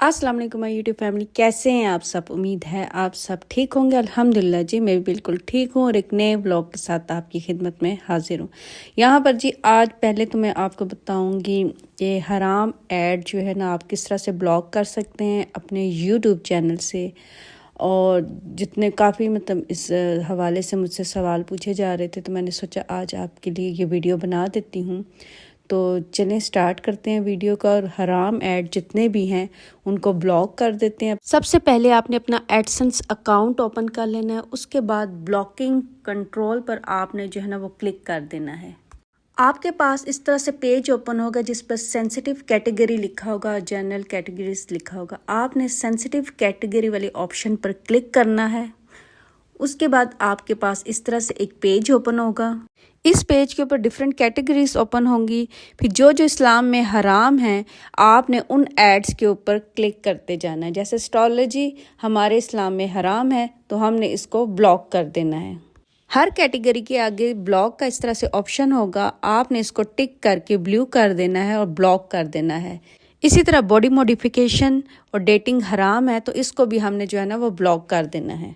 अस्सलाम वालेकुम my YouTube family, कैसे हैं आप सब। उम्मीद है आप सब ठीक होंगे। अल्हम्दुलिल्लाह जी, मैं भी बिल्कुल ठीक हूँ और एक नए व्लॉग के साथ आपकी खिदमत में हाजिर हूँ। यहाँ पर जी आज पहले तो मैं आपको बताऊँगी कि हराम ऐड जो है ना आप किस तरह से ब्लॉक कर सकते हैं अपने यूट्यूब चैनल से। और जितने काफ़ी मतलब इस हवाले से मुझसे सवाल पूछे जा रहे थे, तो मैंने सोचा आज आपके लिए ये वीडियो बना देती हूँ। तो चलें स्टार्ट करते हैं वीडियो का, और हराम ऐड जितने भी हैं उनको ब्लॉक कर देते हैं। सबसे पहले आपने अपना एडसेंस अकाउंट ओपन कर लेना है। उसके बाद ब्लॉकिंग कंट्रोल पर आपने जो है ना वो क्लिक कर देना है। आपके पास इस तरह से पेज ओपन होगा जिस पर सेंसिटिव कैटेगरी लिखा होगा, जनरल कैटेगरीज लिखा होगा। आपने सेंसिटिव कैटेगरी वाले ऑप्शन पर क्लिक करना है। उसके बाद आपके पास इस तरह से एक पेज ओपन होगा। इस पेज के ऊपर डिफरेंट कैटेगरीज ओपन होंगी। फिर जो जो इस्लाम में हराम हैं आपने उन एड्स के ऊपर क्लिक करते जाना है। जैसे एस्ट्रोलॉजी हमारे इस्लाम में हराम है तो हमने इसको ब्लॉक कर देना है। हर कैटेगरी के आगे ब्लॉक का इस तरह से ऑप्शन होगा, आपने इसको टिक करके ब्लू कर देना है और ब्लॉक कर देना है। इसी तरह बॉडी मॉडिफिकेशन और डेटिंग हराम है तो इसको भी हमने जो है ना वो ब्लॉक कर देना है।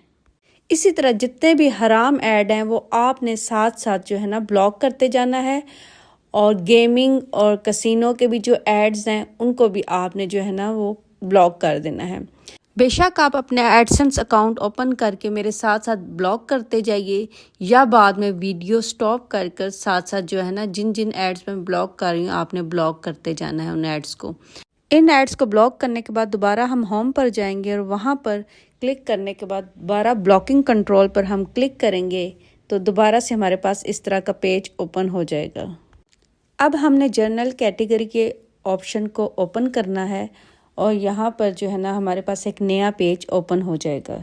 इसी तरह जितने भी हराम ऐड हैं वो आपने साथ साथ जो है ना ब्लॉक करते जाना है। और गेमिंग और कसिनो के भी जो एड्स हैं उनको भी आपने जो है ना वो ब्लॉक कर देना है। बेशक आप अपने एडसेंस अकाउंट ओपन करके मेरे साथ साथ ब्लॉक करते जाइए, या बाद में वीडियो स्टॉप कर कर साथ साथ जो है ना जिन जिन एड्स में ब्लॉक कर रही हूँ आपने ब्लॉक करते जाना है उन एड्स को। इन एड्स को ब्लॉक करने के बाद दोबारा हम होम पर जाएंगे और वहाँ पर क्लिक करने के बाद दोबारा ब्लॉकिंग कंट्रोल पर हम क्लिक करेंगे तो दोबारा से हमारे पास इस तरह का पेज ओपन हो जाएगा। अब हमने जर्नल कैटेगरी के ऑप्शन को ओपन करना है और यहाँ पर जो है ना हमारे पास एक नया पेज ओपन हो जाएगा।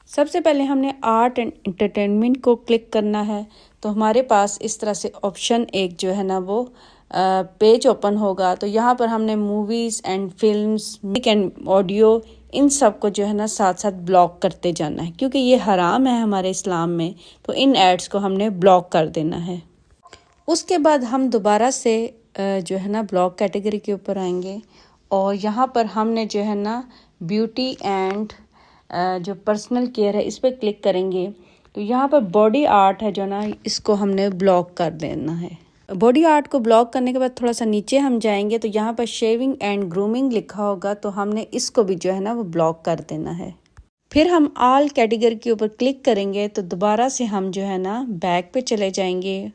सबसे पहले हमने आर्ट एंड एंटरटेनमेंट को क्लिक करना है तो हमारे पास इस तरह से ऑप्शन एक जो है ना वो पेज ओपन होगा। तो यहाँ पर हमने movies and films, music and audio, इन सब को जो है ना साथ साथ ब्लॉक करते जाना है क्योंकि ये हराम है हमारे इस्लाम में। तो इन एड्स को हमने ब्लॉक कर देना है। उसके बाद हम दोबारा से जो है ना ब्लॉक कैटेगरी के ऊपर आएंगे और यहाँ पर हमने जो है ना ब्यूटी एंड जो पर्सनल केयर है इस पर क्लिक करेंगे। तो यहाँ पर बॉडी आर्ट है जो ना इसको हमने ब्लॉक कर देना है। बॉडी आर्ट को ब्लॉक करने के बाद थोड़ा सा नीचे हम जाएंगे तो यहाँ पर शेविंग एंड ग्रूमिंग लिखा होगा तो हमने इसको भी जो है ना वो ब्लॉक कर देना है। फिर हम ऑल कैटेगरी के ऊपर क्लिक करेंगे तो दोबारा से हम जो है ना बैक पे चले जाएंगे।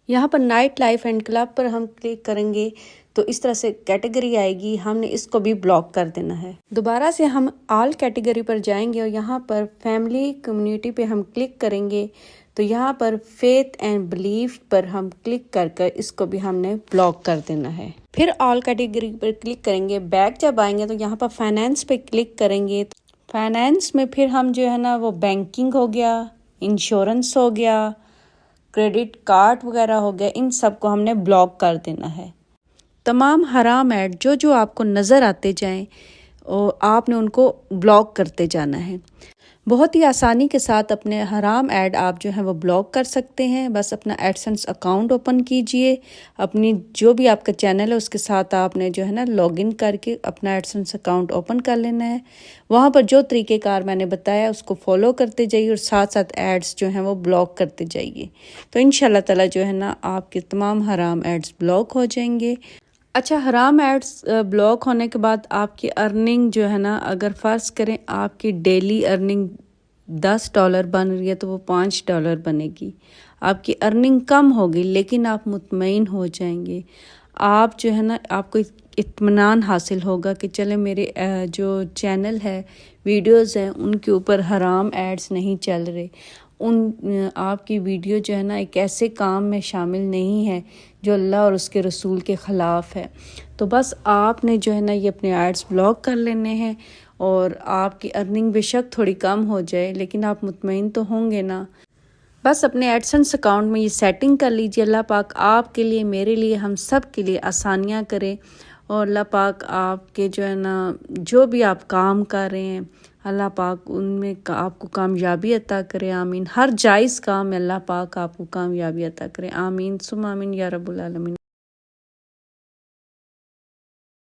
यहाँ पर नाइट लाइफ एंड क्लब पर हम क्लिक करेंगे तो इस तरह से कैटेगरी आएगी, हमने इसको भी ब्लॉक कर देना है। दोबारा से हम ऑल कैटेगरी पर जाएंगे और यहाँ पर फैमिली कम्युनिटी पे हम क्लिक करेंगे तो यहाँ पर फेथ एंड बिलीफ पर हम क्लिक कर कर इसको भी हमने ब्लॉक कर देना है। फिर ऑल कैटेगरी पर क्लिक करेंगे। बैक जब आएंगे तो यहाँ पर फाइनेंस पे क्लिक करेंगे। फाइनेंस में फिर हम जो है ना वो बैंकिंग हो गया, इंश्योरेंस हो गया, क्रेडिट कार्ड वगैरह हो गया, इन सब को हमने ब्लॉक कर देना है। तमाम हराम ऐड जो जो आपको नज़र आते जाएं और आपने उनको ब्लॉक करते जाना है। बहुत ही आसानी के साथ अपने हराम ऐड आप जो है वो ब्लॉक कर सकते हैं। बस अपना एडसेंस अकाउंट ओपन कीजिए, अपनी जो भी आपका चैनल है उसके साथ आपने जो है ना लॉगिन करके अपना एडसेंस अकाउंट ओपन कर लेना है। वहाँ पर जो तरीक़ेकार मैंने बताया उसको फॉलो करते जाइए और साथ साथ एड्स जो हैं वो ब्लॉक करते जाइए। तो इंशाल्लाह ताला जो है ना आपके तमाम हराम एड्स ब्लॉक हो जाएंगे। अच्छा, हराम एड्स ब्लॉक होने के बाद आपकी अर्निंग जो है ना, अगर फ़र्ज़ करें आपकी डेली अर्निंग $10 बन रही है तो वो $5 बनेगी। आपकी अर्निंग कम होगी लेकिन आप मुतमईन हो जाएंगे। आप जो है ना आपको इत्मीनान हासिल होगा कि चले मेरे जो चैनल है, वीडियोज़ हैं, उनके ऊपर हराम एड्स नहीं चल रहे। आपकी वीडियो जो है ना एक ऐसे काम में शामिल नहीं है जो अल्लाह और उसके रसूल के ख़िलाफ़ है। तो बस आपने जो है ना ये अपने एड्स ब्लॉक कर लेने हैं और आपकी अर्निंग बेशक थोड़ी कम हो जाए लेकिन आप मुतमईन तो होंगे ना। बस अपने एडसेंस अकाउंट में ये सेटिंग कर लीजिए। अल्लाह पाक आपके लिए, मेरे लिए, हम सब के लिए आसानियाँ करे और अल्लाह पाक आपके जो है ना जो भी आप काम कर रहे हैं अल्लाह पाक उनमें आपको कामयाबी अता करे, आमीन। हर जायज़ काम में अल्लाह पाक आपको कामयाबी अता करे, आमीन सुम आमीन या रब्बुल आलमीन।